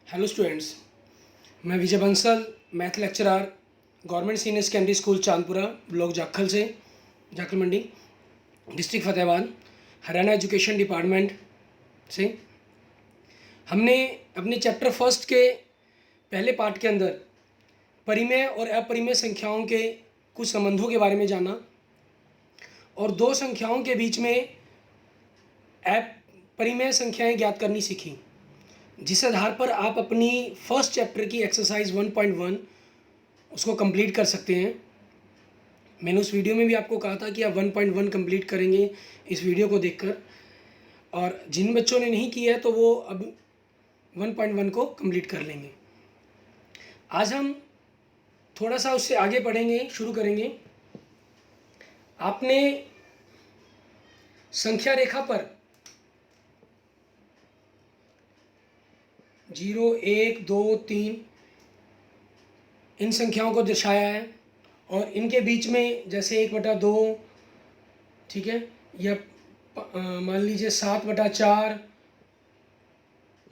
Hello students, मैं Vijay Bansal, math lecturer, government senior secondary school Chandpura, block Jakhal से, Jakhal Mandi, district Fatehabad, Haryana education department से। हमने अपने चैप्टर फर्स्ट के पहले पार्ट के अंदर परिमेय और अपरिमेय संख्याओं के कुछ संबंधों के बारे में जाना और दो संख्याओं के बीच में अपरिमेय संख्याएं ज्ञात करनी सीखी, जिस आधार पर आप अपनी फर्स्ट चैप्टर की एक्सरसाइज 1.1 उसको कंप्लीट कर सकते हैं। मैंने उस वीडियो में भी आपको कहा था कि आप 1.1 कंप्लीट करेंगे इस वीडियो को देखकर, और जिन बच्चों ने नहीं किया है तो वो अब 1.1 को कंप्लीट कर लेंगे। आज हम थोड़ा सा उससे आगे बढ़ेंगे, शुरू करेंगे। आपने संख्या रेखा पर 0, 1, 2, 3 इन संख्याओं को दर्शाया है और इनके बीच में जैसे 1/2, ठीक है, या मान लीजिए 7/4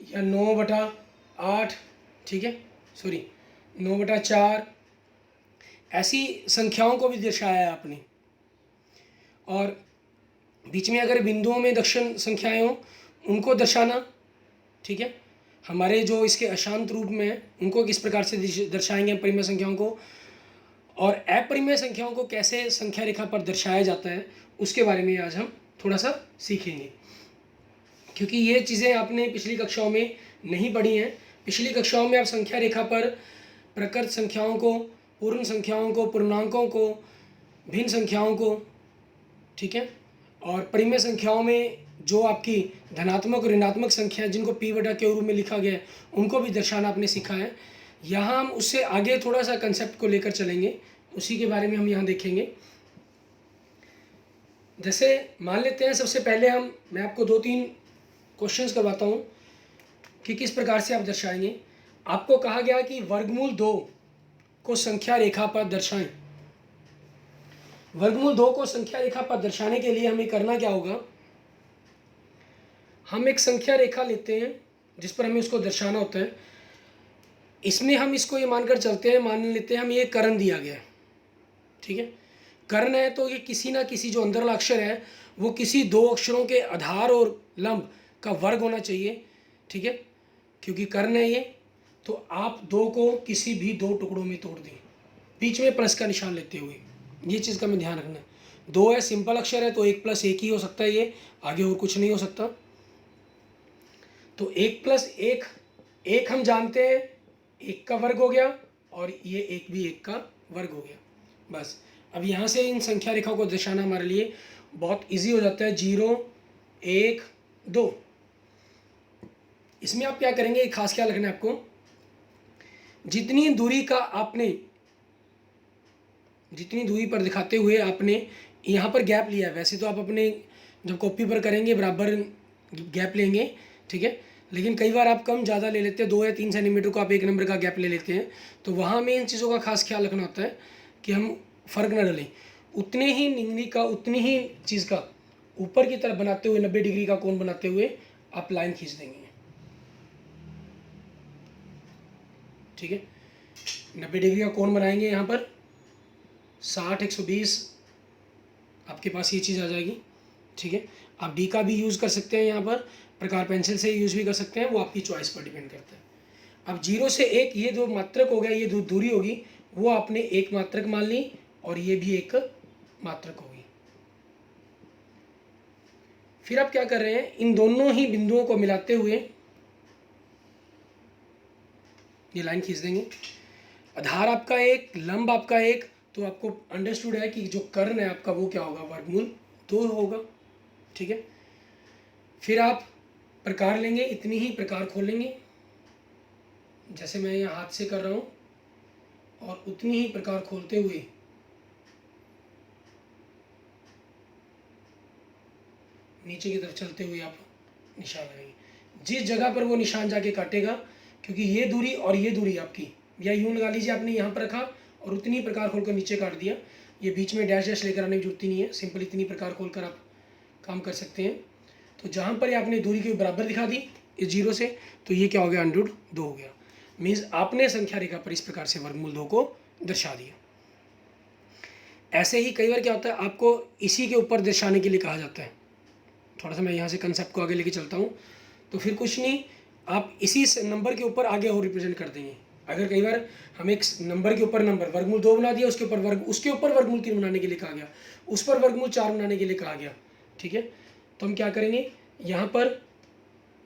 या 9/8, ठीक है, सॉरी 9/4, ऐसी संख्याओं को भी दर्शाया है आपने। और बीच में अगर बिंदुओं में दक्षिण संख्याएं हों उनको दर्शाना, ठीक है। हमारे जो इसके अशांत रूप में है उनको किस प्रकार से दर्शाएंगे परिमेय संख्याओं को, और अपरिमेय संख्याओं को कैसे संख्या रेखा पर दर्शाया जाता है उसके बारे में आज हम थोड़ा सा सीखेंगे, क्योंकि ये चीज़ें आपने पिछली कक्षाओं में नहीं पढ़ी हैं। पिछली कक्षाओं में आप संख्या रेखा पर प्रकृत संख्याओं को, पूर्ण संख्याओं को, पूर्णांकों को, भिन्न संख्याओं को, ठीक है, और परिमेय संख्याओं में जो आपकी धनात्मक और ऋणात्मक संख्या है जिनको p/q के रूप में लिखा गया है उनको भी दर्शाना आपने सीखा है। यहाँ हम उससे आगे थोड़ा सा कंसेप्ट को लेकर चलेंगे, उसी के बारे में हम यहाँ देखेंगे। जैसे मान लेते हैं सबसे पहले मैं आपको 2-3 क्वेश्चंस करवाता हूँ कि किस प्रकार से आप दर्शाएंगे। आपको कहा गया कि वर्गमूल 2 को संख्या रेखा पर दर्शाएं। वर्गमूल 2 को संख्या रेखा पर दर्शाने के लिए हमें करना क्या होगा, हम एक संख्या रेखा लेते हैं जिस पर हमें उसको दर्शाना होता है। इसमें हम इसको ये मानकर चलते हैं, मान लेते हैं हम ये कर्ण दिया गया है, ठीक है। कर्ण है तो ये किसी ना किसी जो अंदरला अक्षर है वो किसी दो अक्षरों के आधार और लंब का वर्ग होना चाहिए, ठीक है, क्योंकि कर्ण है ये। तो आप 2 को किसी भी 2 टुकड़ों में तोड़ दें, बीच में प्लस का निशान लेते हुए। ये चीज़ का हमें ध्यान रखना है। 2 है, सिंपल अक्षर है तो 1 + 1 ही हो सकता है, ये आगे और कुछ नहीं हो सकता। तो 1 + 1, 1 हम जानते हैं 1 का वर्ग हो गया, और ये 1 भी 1 का वर्ग हो गया। बस अब यहाँ से इन संख्या रेखाओं को दर्शाना हमारे लिए बहुत इजी हो जाता है। 0, 1, 2। इसमें आप क्या करेंगे, एक खास ख्याल रखना है आपको, जितनी दूरी पर दिखाते हुए आपने यहाँ पर गैप लिया है। वैसे तो आप अपने जब कॉपी पर करेंगे बराबर गैप लेंगे, ठीक है, लेकिन कई बार आप कम ज़्यादा ले लेते हैं। 2 या 3 सेंटीमीटर को आप 1 नंबर का गैप ले लेते हैं, तो वहाँ में इन चीज़ों का खास ख्याल रखना होता है कि हम फ़र्क न डालें। उतने ही निगरी का, उतनी ही चीज़ का ऊपर की तरफ बनाते हुए 90 डिग्री का कोण बनाते हुए आप लाइन खींच देंगे, ठीक है। 90 डिग्री का कोण बनाएंगे, यहाँ पर 60, 120 आपके पास ये चीज़ आ जाएगी, ठीक है। आप डी का भी यूज़ कर सकते हैं, यहाँ पर प्रकार पेंसिल से यूज़ भी कर सकते हैं, वो आपकी चॉइस पर डिपेंड करता है। अब 0 से 1 ये जो मात्रक हो गया, ये जो दूरी होगी वो आपने एक मात्रक मान ली, और ये भी एक मात्रक होगी। फिर आप क्या कर रहे हैं, इन दोनों ही बिंदुओं को मिलाते हुए ये लाइन खींच देंगे। आधार आपका एक, लंब आपका एक, तो आपको अंडरस्टूड है कि जो कर्ण है आपका वो क्या होगा, वर्गमूल 2 होगा, ठीक है। फिर आप प्रकार लेंगे, इतनी ही प्रकार खोलेंगे जैसे मैं यहाँ हाथ से कर रहा हूँ, और उतनी ही प्रकार खोलते हुए नीचे की तरफ चलते हुए आप निशान लगाएंगे। जिस जगह पर वो निशान जाके काटेगा, क्योंकि ये दूरी और ये दूरी आपकी, या यूं लगा लीजिए आपने यहाँ पर रखा और उतनी प्रकार खोलकर नीचे काट दिया, ये बीच में डैश डैश लेकर आने की जरूरत नहीं है, सिंपल इतनी प्रकार खोलकर आप काम कर सकते हैं। तो जहाँ पर आपने दूरी के बराबर दिखा दी, इस 0 से, तो ये क्या हो गया, √2 हो गया। मीन्स आपने संख्या रेखा पर इस प्रकार से वर्गमूल 2 को दर्शा दिया। ऐसे ही कई बार क्या होता है, आपको इसी के ऊपर दर्शाने के लिए कहा जाता है। थोड़ा सा मैं यहाँ से कंसेप्ट को आगे लेके चलता हूँ। तो फिर कुछ नहीं, आप इसी नंबर के ऊपर आगे और रिप्रेजेंट कर देंगे। अगर कई बार हम एक नंबर के ऊपर नंबर वर्गमूल 2 बना दिया, उसके ऊपर वर्गमूल 3 बनाने के लिए कहा गया, उस पर वर्गमूल 4 बनाने के लिए कहा गया, ठीक है। तो हम क्या करेंगे, यहाँ पर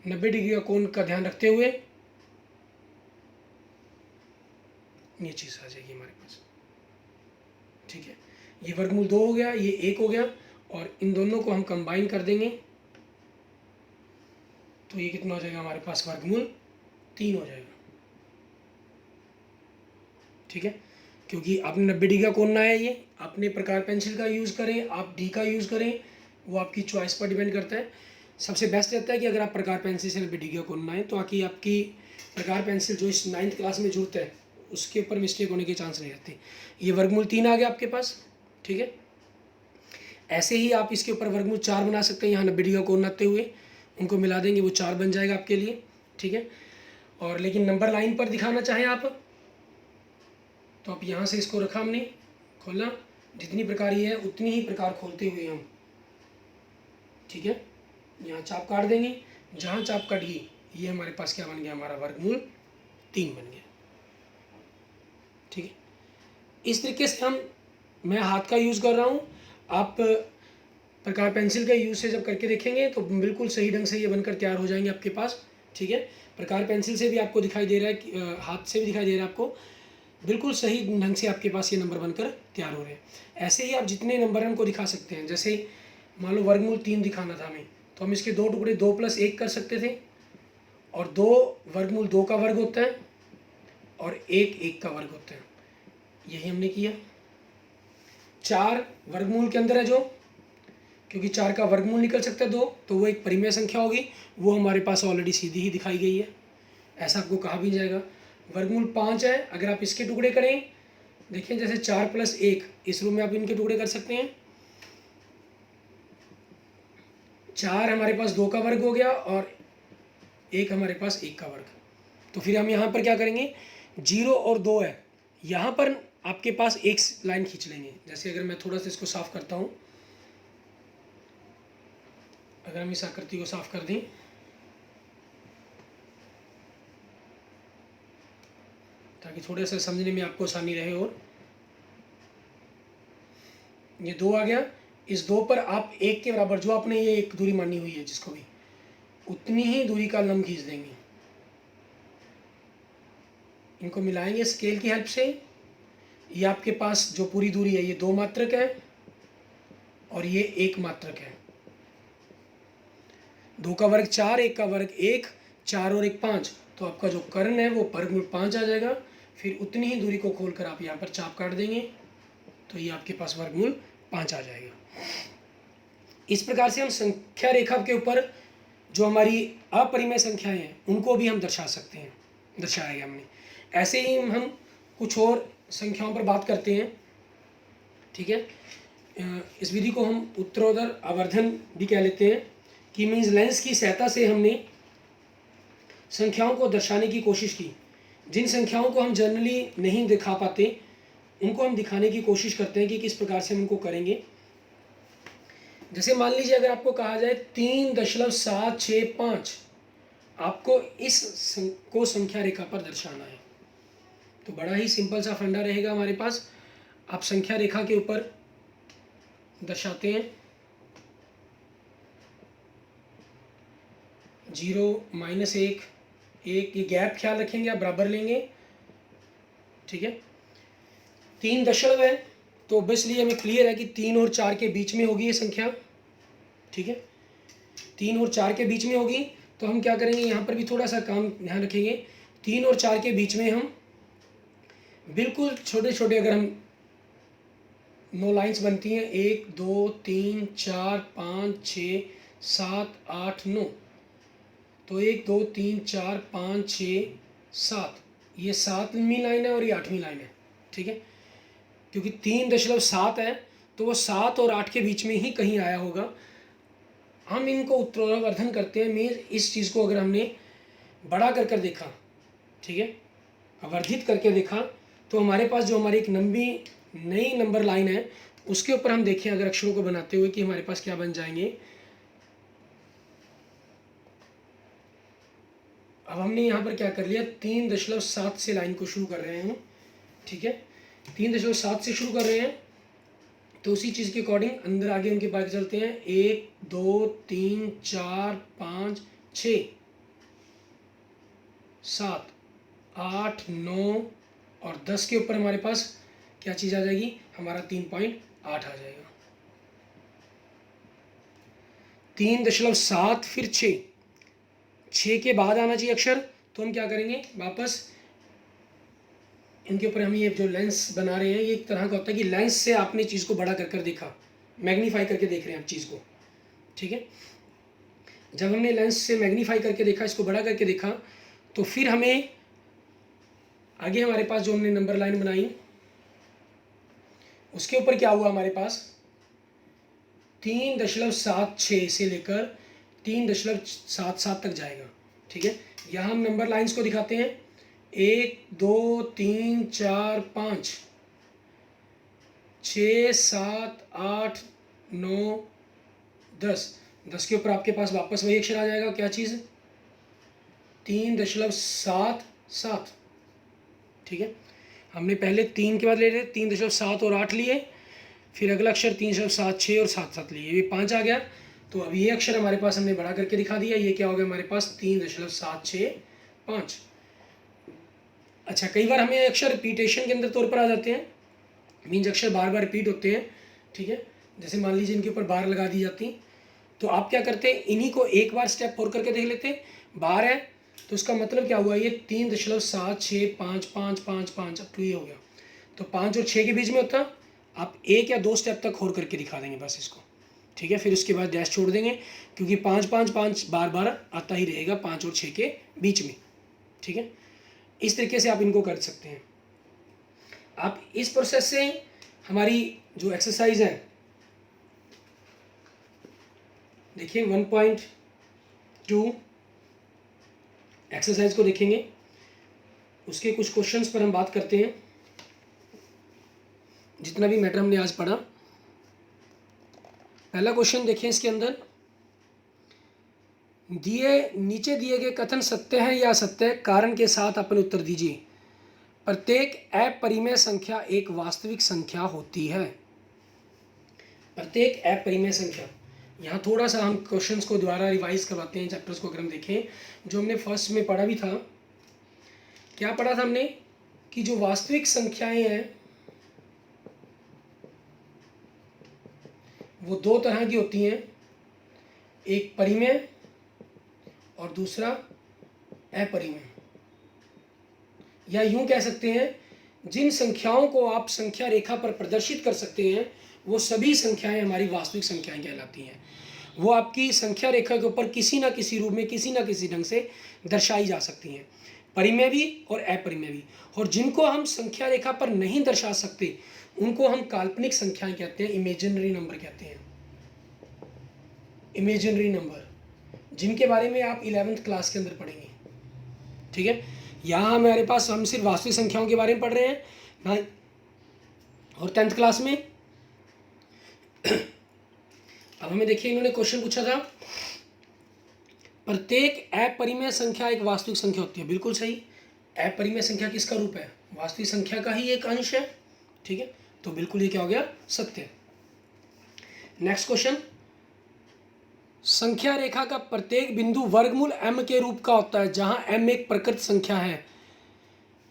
90 डिग्री का कोण का ध्यान रखते हुए ये चीज़ आ जाएगी हमारे पास, ठीक है। ये वर्गमूल 2 हो गया, ये 1 हो गया, और इन दोनों को हम कंबाइन कर देंगे तो ये कितना हो जाएगा हमारे पास, वर्गमूल 3 हो जाएगा, ठीक है। क्योंकि आपने 90 डिग्री का कोण ना है, ये अपने प्रकार पेंसिल का यूज़ करें, आप डी का यूज़ करें, वो आपकी चॉइस पर डिपेंड करता है। सबसे बेस्ट रहता है कि अगर आप प्रकार पेंसिल से 90 डिग्री का कोण बनाएं, तो आकि आपकी प्रकार पेंसिल जो इस 9th क्लास में जुड़ता है उसके ऊपर मिस्टेक होने के चांस नहीं रहते। ये वर्गमूल 3 आ गया आपके पास, ठीक है। ऐसे ही आप इसके ऊपर वर्गमूल 4 बना सकते हैं, यहाँ 90 डिग्री का कोण बनाते हुए उनको मिला देंगे, वो 4 बन जाएगा आपके लिए, ठीक है। और लेकिन नंबर लाइन पर दिखाना चाहें आप, तो आप यहाँ से इसको रखा हमने, खोलना, जितनी प्रकार ये है उतनी ही प्रकार खोलते हुए हम, ठीक है, यहाँ चाप काट देंगे। जहाँ चाप कट गई, ये हमारे पास क्या बन गया, हमारा वर्गमूल 3 बन गया, ठीक है। इस तरीके से मैं हाथ का यूज़ कर रहा हूँ, आप प्रकार पेंसिल का यूज़ से जब करके देखेंगे तो बिल्कुल सही ढंग से ये बनकर तैयार हो जाएंगे आपके पास, ठीक है। प्रकार पेंसिल से भी आपको दिखाई दे रहा है कि हाथ से भी दिखाई दे रहा है आपको, बिल्कुल सही ढंग से आपके पास ये नंबर बनकर तैयार हो रहे हैं। ऐसे ही आप जितने नंबर हैं उनको दिखा सकते हैं। जैसे मान लो वर्गमूल 3 दिखाना था हमें, तो हम इसके 2 टुकड़े 2 + 1 कर सकते थे, और 2 वर्गमूल 2 का वर्ग होता है और 1 1 का वर्ग होता है, यही हमने किया। 4 वर्गमूल के अंदर है जो, क्योंकि 4 का वर्गमूल निकल सकता है 2, तो वो एक परिमेय संख्या होगी, वो हमारे पास ऑलरेडी सीधी ही दिखाई गई है, ऐसा आपको कहा भी जाएगा। वर्गमूल 5 है, अगर आप इसके टुकड़े करें, देखिए जैसे 4 + 1, इस रूप में आप इनके टुकड़े कर सकते हैं। 4 हमारे पास 2 का वर्ग हो गया और 1 हमारे पास 1 का वर्ग। तो फिर हम यहाँ पर क्या करेंगे, 0 और 2 है, यहाँ पर आपके पास एक लाइन खींच लेंगे। जैसे अगर मैं थोड़ा सा इसको साफ करता हूँ, अगर हम इस आकृति को साफ कर दें, ताकि थोड़े से समझने में आपको आसानी रहे। और ये 2 आ गया, इस 2 पर आप 1 के बराबर, जो आपने ये एक दूरी मानी हुई है जिसको भी, उतनी ही दूरी का लंब खींच देंगे। इनको मिलाएंगे स्केल की हेल्प से। ये आपके पास जो पूरी दूरी है ये 2 मात्रक है और ये 1 मात्रक है। 2 का वर्ग 4, 1 का वर्ग 1, 4 और 1 5, तो आपका जो कर्ण है वो वर्गमूल 5 आ जाएगा। फिर उतनी ही दूरी को खोलकर आप यहाँ पर चाप काट देंगे, तो ये आपके पास वर्गमूल 5 आ जाएगा। इस प्रकार से हम संख्या रेखा के ऊपर जो हमारी अपरिमेय संख्याएं हैं उनको भी हम दर्शा सकते हैं, दर्शाया गया हमने। ऐसे ही हम कुछ और संख्याओं पर बात करते हैं, ठीक है। इस विधि को हम उत्तरोत्तर आवर्धन भी कह लेते हैं, कि मीन्स लेंस की सहायता से हमने संख्याओं को दर्शाने की कोशिश की। जिन संख्याओं को हम जनरली नहीं दिखा पाते उनको हम दिखाने की कोशिश करते हैं कि किस प्रकार से हम उनको करेंगे। जैसे मान लीजिए अगर आपको कहा जाए 3.765, आपको इस को संख्या रेखा पर दर्शाना है, तो बड़ा ही सिंपल सा फंडा रहेगा हमारे पास। आप संख्या रेखा के ऊपर दर्शाते हैं 0 -1 1, ये गैप ख्याल रखेंगे, आप बराबर लेंगे, ठीक है। 3 दशमलव है, तो ऑब्वियसली हमें क्लियर है कि 3 और 4 के बीच में होगी ये संख्या, ठीक है। 3 और 4 के बीच में होगी, तो हम क्या करेंगे, यहाँ पर भी थोड़ा सा काम ध्यान रखेंगे। 3 और 4 के बीच में हम बिल्कुल छोटे छोटे, अगर हम 9 लाइन्स बनती हैं, 1 2 3 4 5 6 7 8 9, तो 1 2 3 4 5 6 7, ये 7वीं लाइन है और ये 8वीं लाइन है, ठीक है। क्योंकि 3.7 है, तो वो 7 और 8 के बीच में ही कहीं आया होगा। हम इनको उत्तरोत्तर करते हैं। मीन्स इस चीज़ को अगर हमने बड़ा कर देखा, ठीक है, वर्धित करके देखा, तो हमारे पास जो हमारी एक लंबी नई नंबर लाइन है उसके ऊपर हम देखें अगर अक्षरों को बनाते हुए कि हमारे पास क्या बन जाएंगे। अब हमने यहाँ पर क्या कर लिया, 3.7 से लाइन को शुरू कर रहे हैं, ठीक है, 3.7 से शुरू कर रहे हैं। तो उसी चीज़ के अकॉर्डिंग अंदर आगे उनके बाइक चलते हैं, 1 2 3 4 5 6 7 8 9 और 10 के ऊपर हमारे पास क्या चीज़ आ जाएगी, हमारा 3.8 आ जाएगा। 3.7 फिर 6 के बाद आना चाहिए अक्षर, तो हम क्या करेंगे, वापस इनके ऊपर हम ये जो लेंस बना रहे हैं ये एक तरह का होता है कि लेंस से आपने चीज़ को बड़ा कर देखा, मैग्नीफाई करके देख रहे हैं आप चीज़ को, ठीक है। जब हमने लेंस से मैग्नीफाई करके देखा, इसको बड़ा करके देखा, तो फिर हमें आगे हमारे पास जो हमने नंबर लाइन बनाई उसके ऊपर क्या हुआ, हमारे पास 3.76 से लेकर 3.77 तक जाएगा, ठीक है। यहाँ हम नंबर लाइंस को दिखाते हैं, 1 2 3 4 5 6 7 8 9 10 के ऊपर आपके पास वापस वही अक्षर आ जाएगा, क्या चीज़, 3.77, ठीक है। हमने पहले 3 के बाद ले रहे 3.7 और 8 लिए, फिर अगला अक्षर 3.7 6 और 7 7 लिए, ये 5 आ गया। तो अब ये अक्षर हमारे पास हमने बड़ा करके दिखा दिया, ये क्या हो गया हमारे पास 3.765। अच्छा, कई बार हमें अक्षर रिपीटेशन के अंदर तौर पर आ जाते हैं, मीन्स अक्षर बार बार रिपीट होते हैं, ठीक है। जैसे मान लीजिए इनके ऊपर बार लगा दी जाती, तो आप क्या करते हैं, इन्हीं को एक बार स्टेप और करके देख लेते हैं। बार है तो उसका मतलब क्या हुआ, ये 3.7655555 अब तो ये हो गया, तो 5 और 6 के बीच में होता, आप 1 या 2 स्टेप तक और करके दिखा देंगे बस इसको, ठीक है। फिर उसके बाद डैश छोड़ देंगे, क्योंकि 5 5 5 बार बार आता ही रहेगा 5 और 6 के बीच में, ठीक है। इस तरीके से आप इनको कर सकते हैं। आप इस प्रोसेस से हमारी जो एक्सरसाइज है, देखिए 1.2 एक्सरसाइज को देखेंगे, उसके कुछ क्वेश्चंस पर हम बात करते हैं। जितना भी मैटर हमने आज पढ़ा, पहला क्वेश्चन देखें, इसके अंदर नीचे दिए गए कथन सत्य है या असत्य है, कारण के साथ अपने उत्तर दीजिए। प्रत्येक अपरिमेय संख्या एक वास्तविक संख्या होती है। प्रत्येक अपरिमेय संख्या, यहाँ थोड़ा सा हम क्वेश्चंस को दोबारा रिवाइज करवाते हैं। चैप्टर्स को अगर हम देखें, जो हमने फर्स्ट में पढ़ा भी था, क्या पढ़ा था हमने, कि जो वास्तविक संख्याएं हैं वो 2 तरह की होती हैं, एक परिमेय और दूसरा अपरिमेय, या यूं कह सकते हैं, जिन संख्याओं को आप संख्या रेखा पर प्रदर्शित कर सकते हैं वो सभी संख्याएं हमारी वास्तविक संख्याएं कहलाती हैं। वो आपकी संख्या रेखा के ऊपर किसी ना किसी रूप में, किसी ना किसी ढंग से दर्शाई जा सकती हैं, परिमेय भी और अपरिमेय भी। और जिनको हम संख्या रेखा पर नहीं दर्शा सकते उनको हम काल्पनिक संख्याएं कहते हैं, इमेजिनरी नंबर कहते हैं। इमेजिनरी नंबर, जिनके बारे में आप 11th क्लास के अंदर पढ़ेंगे, ठीक है। यहाँ हमारे पास हम सिर्फ वास्तविक संख्याओं के बारे में पढ़ रहे हैं ना, और 10th क्लास में अब हमें देखिए, इन्होंने क्वेश्चन पूछा था, प्रत्येक अपरिमेय संख्या एक वास्तविक संख्या होती है। बिल्कुल सही, अपरिमेय संख्या किसका रूप है, वास्तविक संख्या का ही एक अंश है, ठीक है। तो बिल्कुल ये क्या हो गया, सत्य। नेक्स्ट क्वेश्चन, संख्या रेखा का प्रत्येक बिंदु वर्गमूल m के रूप का होता है, जहां m एक प्रकृत संख्या है।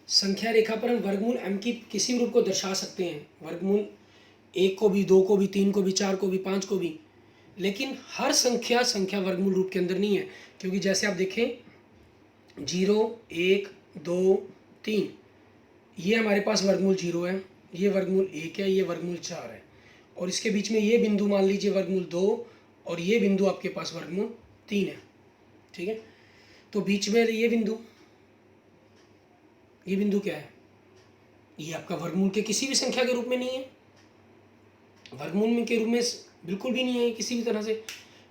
संख्या रेखा पर हम वर्गमूल m की किसी भी रूप को दर्शा सकते हैं, वर्गमूल 1 को भी, 2 को भी, 3 को भी, 4 को भी, 5 को भी, लेकिन हर संख्या वर्गमूल रूप के अंदर नहीं है। क्योंकि जैसे आप देखें 0 1 2 3, ये हमारे पास वर्गमूल 0 है, ये वर्गमूल 1 है, ये वर्गमूल 4 है, और इसके बीच में ये बिंदु मान लीजिए वर्गमूल 2, और ये बिंदु आपके पास वर्गमूल 3 है, ठीक है। तो बीच में ये बिंदु क्या है, ये आपका वर्गमूल के किसी भी संख्या के रूप में नहीं है, वर्गमूल के रूप में बिल्कुल भी नहीं है किसी भी तरह से,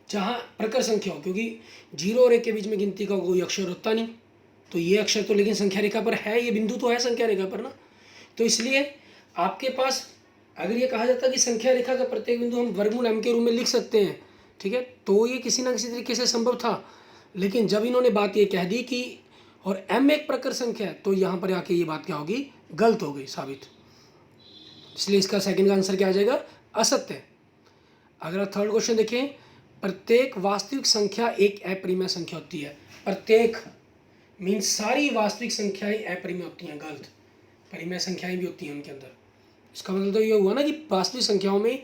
जहाँ प्रकर संख्या हो, क्योंकि 0 और 1 के बीच में गिनती का कोई अक्षर होता नहीं, तो ये अक्षर तो लेकिन संख्या रेखा पर है, ये बिंदु तो है संख्या रेखा पर ना। तो इसलिए आपके पास अगर ये कहा जाता कि संख्या रेखा का प्रत्येक बिंदु हम वर्गमूल m के रूप में लिख सकते हैं, ठीक है, तो ये किसी ना किसी तरीके से संभव था। लेकिन जब इन्होंने बात ये कह दी कि और m एक प्रकर संख्या है, तो यहाँ पर आके ये बात क्या होगी, गलत हो गई साबित। इसलिए इसका सेकंड का आंसर क्या आ जाएगा, असत्य। अगर आप थर्ड क्वेश्चन देखें, प्रत्येक वास्तविक संख्या एक अपरिमेय संख्या होती है। प्रत्येक मीन्स सारी वास्तविक संख्याएं अपरिमेय होती हैं, गलत। परिमेय संख्याएं भी होती हैं उनके अंदर। इसका मतलब तो ये हुआ ना कि वास्तविक संख्याओं में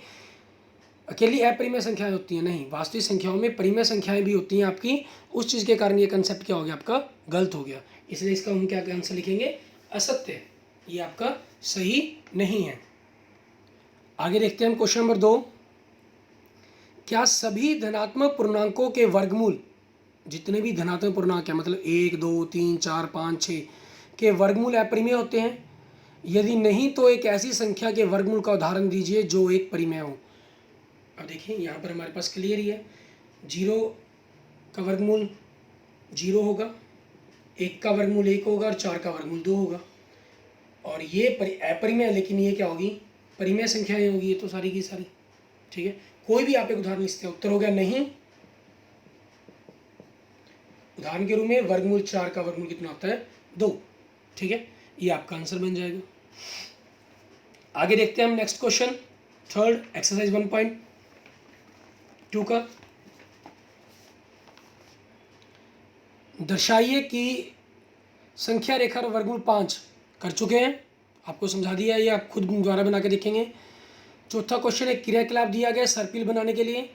अकेली अपरिमेय संख्याएं होती हैं, नहीं, वास्तविक संख्याओं में परिमेय संख्याएं भी होती हैं आपकी। उस चीज़ के कारण ये कंसेप्ट क्या हो गया, आपका गलत हो गया। इसलिए इसका हम क्या आंसर लिखेंगे, असत्य। ये आपका सही नहीं है। आगे देखते हैं हम क्वेश्चन नंबर 2। क्या सभी धनात्मक पूर्णांकों के वर्गमूल, जितने भी धनात्मक पूर्णांक है, मतलब 1, 2, 3, 4, 5, 6 के वर्गमूल अपरिमेय होते हैं? यदि नहीं तो एक ऐसी संख्या के वर्गमूल का उदाहरण दीजिए जो एक परिमेय हो। अब देखिए यहाँ पर हमारे पास क्लियर ही है, 0 का वर्गमूल 0 होगा, 1 का वर्गमूल 1 होगा और 4 का वर्गमूल 2 होगा। और ये अपरिमेय, लेकिन ये क्या होगी, परिमेय संख्याएं होगी, ये तो सारी की सारी, ठीक है। कोई भी आप एक उदाहरण लिखते हैं, उत्तर हो गया नहीं। उदाहरण के रूप में वर्गमूल 4 का वर्गमूल कितना होता है, 2, ठीक है। ये आपका आंसर बन जाएगा। आगे देखते हैं हम नेक्स्ट क्वेश्चन, थर्ड एक्सरसाइज 1.2 का। दर्शाइए कि संख्या रेखा और वर्गमूल 5 कर चुके हैं, आपको समझा दिया, ये आप खुद द्वारा बना के देखेंगे। चौथा क्वेश्चन एक क्रियाकलाप दिया गया सर्पिल बनाने के लिए।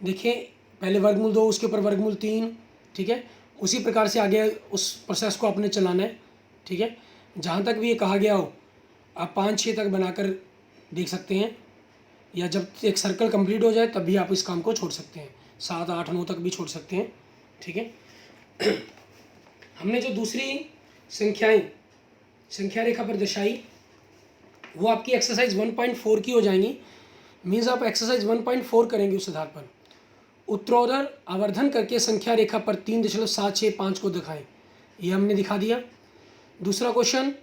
देखिए पहले वर्गमूल 2, उसके ऊपर वर्गमूल 3, ठीक है। उसी प्रकार से आगे उस प्रोसेस को आपने चलाना है, ठीक है। जहाँ तक भी ये कहा गया हो आप 5-6 तक बनाकर देख सकते हैं, या जब एक सर्कल कंप्लीट हो जाए तब भी आप इस काम को छोड़ सकते हैं, 7, 8, 9 तक भी छोड़ सकते हैं, ठीक है। हमने जो दूसरी संख्याएं संख्या रेखा पर दर्शाई वो आपकी एक्सरसाइज 1.4 की हो जाएंगी। मीन्स आप एक्सरसाइज 1.4 करेंगे, उस आधार पर उत्तरोत्तर आवर्धन करके संख्या रेखा पर 3.765 को दिखाएं। ये हमने दिखा दिया। दूसरा क्वेश्चन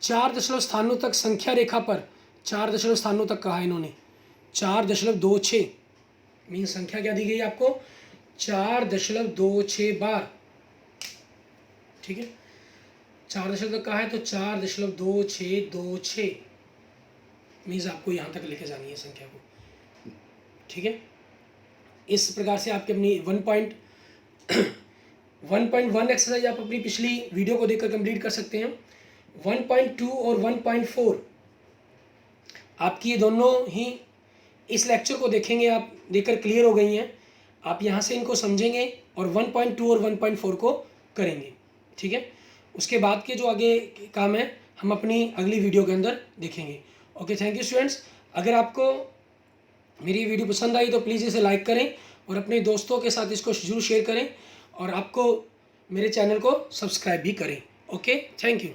4 दशमलव स्थानों तक संख्या रेखा पर 4 दशमलव स्थानों तक कहा है इन्होंने, 4.26 मीन्स संख्या क्या दी गई आपको, 4.26 बार, ठीक है। 4 दशमलव तक कहा है तो 4.2626 मीन्स आपको यहाँ तक लेके जानी है संख्या को, ठीक है। इस प्रकार से आपके अपनी 1.1 एक्सरसाइज आप अपनी पिछली वीडियो को देखकर कंप्लीट कर सकते हैं। 1.2 और 1.4 आपकी ये दोनों ही इस लेक्चर को देखेंगे आप, देखकर क्लियर हो गई हैं। आप यहाँ से इनको समझेंगे और 1.2 और 1.4 को करेंगे, ठीक है। उसके बाद के जो आगे काम है हम अपनी अगली वीडियो के अंदर देखेंगे। Okay, thank you students. अगर आपको मेरी वीडियो पसंद आई तो प्लीज़ इसे लाइक करें और अपने दोस्तों के साथ इसको जरूर शेयर करें, और आपको मेरे चैनल को सब्सक्राइब भी करें। Okay, thank you.